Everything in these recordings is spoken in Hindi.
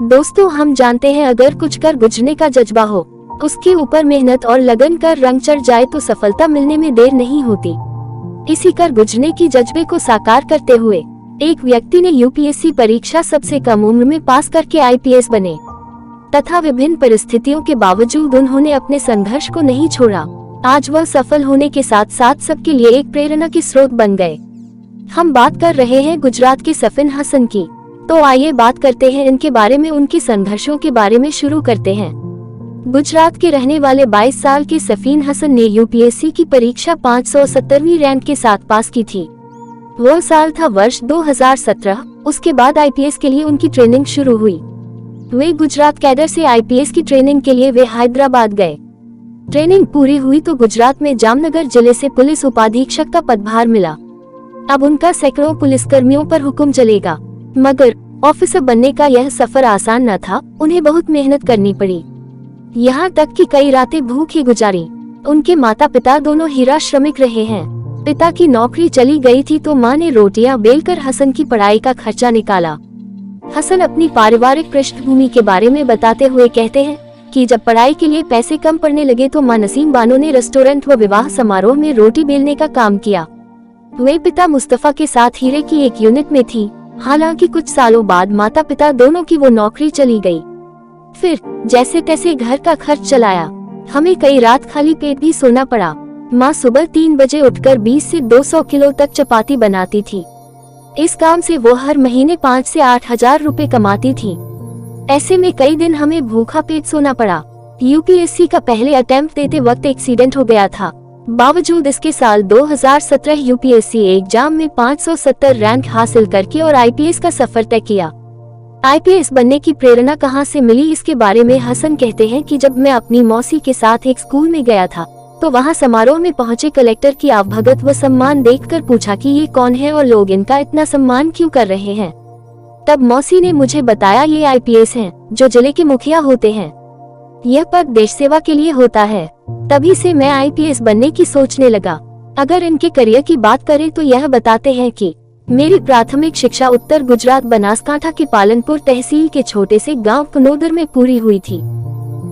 दोस्तों, हम जानते हैं अगर कुछ कर गुजरने का जज्बा हो, उसके ऊपर मेहनत और लगन कर रंग चढ़ जाए तो सफलता मिलने में देर नहीं होती। इसी कर गुजरने की जज्बे को साकार करते हुए एक व्यक्ति ने यूपीएससी परीक्षा सबसे कम उम्र में पास करके आईपीएस बने तथा विभिन्न परिस्थितियों के बावजूद उन्होंने अपने संघर्ष को नहीं छोड़ा। आज वह सफल होने के साथ साथ सबके लिए एक प्रेरणा की स्रोत बन गए। हम बात कर रहे हैं गुजरात के सफिन हसन की। तो आइए बात करते हैं इनके बारे में, उनके संघर्षों के बारे में शुरू करते हैं। गुजरात के रहने वाले 22 साल के सफीन हसन ने यूपीएससी की परीक्षा 570वीं रैंक के साथ पास की थी। वह साल था वर्ष 2017। उसके बाद आईपीएस के लिए उनकी ट्रेनिंग शुरू हुई। वे गुजरात कैडर से आईपीएस की ट्रेनिंग के लिए वे हैदराबाद गए। ट्रेनिंग पूरी हुई तो गुजरात में जामनगर जिले से पुलिस उपाधीक्षक का पदभार मिला। अब उनका सैकड़ों पुलिसकर्मियों पर हुक्म चलेगा। मगर ऑफिसर बनने का यह सफर आसान न था। उन्हें बहुत मेहनत करनी पड़ी, यहाँ तक कि कई रातें भूखी गुजारी। उनके माता पिता दोनों हीरा श्रमिक रहे हैं। पिता की नौकरी चली गई थी तो माँ ने रोटियां बेलकर हसन की पढ़ाई का खर्चा निकाला। हसन अपनी पारिवारिक पृष्ठभूमि के बारे में बताते हुए कहते हैं कि जब पढ़ाई के लिए पैसे कम पड़ने लगे तो माँ नसीम बानो ने रेस्टोरेंट व विवाह समारोह में रोटी बेलने का काम किया। वे पिता मुस्तफा के साथ हीरे की एक यूनिट में थी। हालांकि कुछ सालों बाद माता पिता दोनों की वो नौकरी चली गई। फिर जैसे तैसे घर का खर्च चलाया। हमें कई रात खाली पेट भी सोना पड़ा। माँ सुबह 3 बजे उठकर 20 से 200 किलो तक चपाती बनाती थी। इस काम से वो हर महीने 5 से 8 हजार रुपए कमाती थी। ऐसे में कई दिन हमें भूखा पेट सोना पड़ा। यूपीएससी का पहले अटेम्प्ट देते वक्त एक्सीडेंट हो गया था। बावजूद इसके साल 2017 यूपीएससी एग्जाम में 570 रैंक हासिल करके और आईपीएस का सफर तय किया। आईपीएस बनने की प्रेरणा कहां से मिली, इसके बारे में हसन कहते हैं कि जब मैं अपनी मौसी के साथ एक स्कूल में गया था तो वहां समारोह में पहुंचे कलेक्टर की आवभगत व सम्मान देखकर पूछा कि ये कौन है और लोग इनका इतना सम्मान क्यों कर रहे हैं। तब मौसी ने मुझे बताया ये आईपीएस हैं, जो जिले के मुखिया होते हैं। यह पद देश सेवा के लिए होता है। तभी से मैं आईपीएस बनने की सोचने लगा। अगर इनके करियर की बात करें तो यह बताते हैं कि मेरी प्राथमिक शिक्षा उत्तर गुजरात बनासकांठा के पालनपुर तहसील के छोटे से गांव कनोदर में पूरी हुई थी।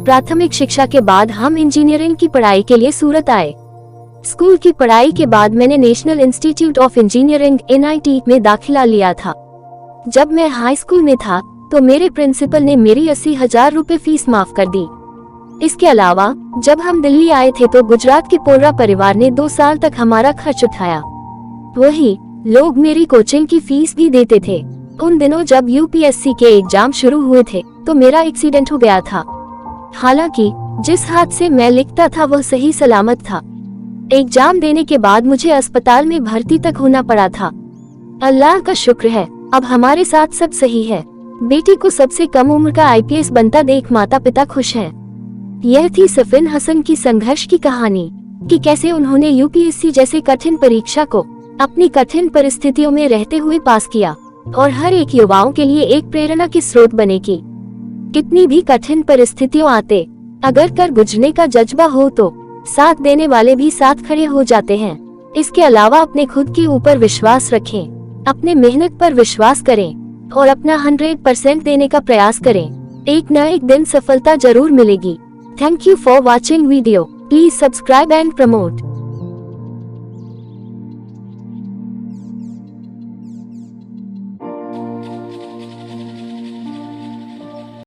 प्राथमिक शिक्षा के बाद हम इंजीनियरिंग की पढ़ाई के लिए सूरत आए। स्कूल की पढ़ाई के बाद मैंने national institute of engineering NIT में दाखिला लिया था। जब मैं हाई स्कूल में था तो मेरे प्रिंसिपल ने मेरी 80,000 रुपए फीस माफ कर दी। इसके अलावा जब हम दिल्ली आए थे तो गुजरात के पोरा परिवार ने 2 साल तक हमारा खर्च उठाया। वही लोग मेरी कोचिंग की फीस भी देते थे। उन दिनों जब यूपीएससी के एग्जाम शुरू हुए थे तो मेरा एक्सीडेंट हो गया था। हालांकि जिस हाथ से मैं लिखता था वह सही सलामत था। एग्जाम देने के बाद मुझे अस्पताल में भर्ती तक होना पड़ा था। अल्लाह का शुक्र है, अब हमारे साथ सब सही है। बेटी को सबसे कम उम्र का आईपीएस बनता देख माता पिता खुश हैं। यह थी सफिन हसन की संघर्ष की कहानी कि कैसे उन्होंने यूपीएससी जैसे कठिन परीक्षा को अपनी कठिन परिस्थितियों में रहते हुए पास किया और हर एक युवाओं के लिए एक प्रेरणा की स्रोत बने की कितनी भी कठिन परिस्थितियों आते अगर कर गुजरने का जज्बा हो तो साथ देने वाले भी साथ खड़े हो जाते हैं। इसके अलावा अपने खुद के ऊपर विश्वास रखें, अपने मेहनत पर विश्वास करें और अपना 100% देने का प्रयास करें। एक न एक दिन सफलता जरूर मिलेगी। Thank you for watching video. Please subscribe and promote.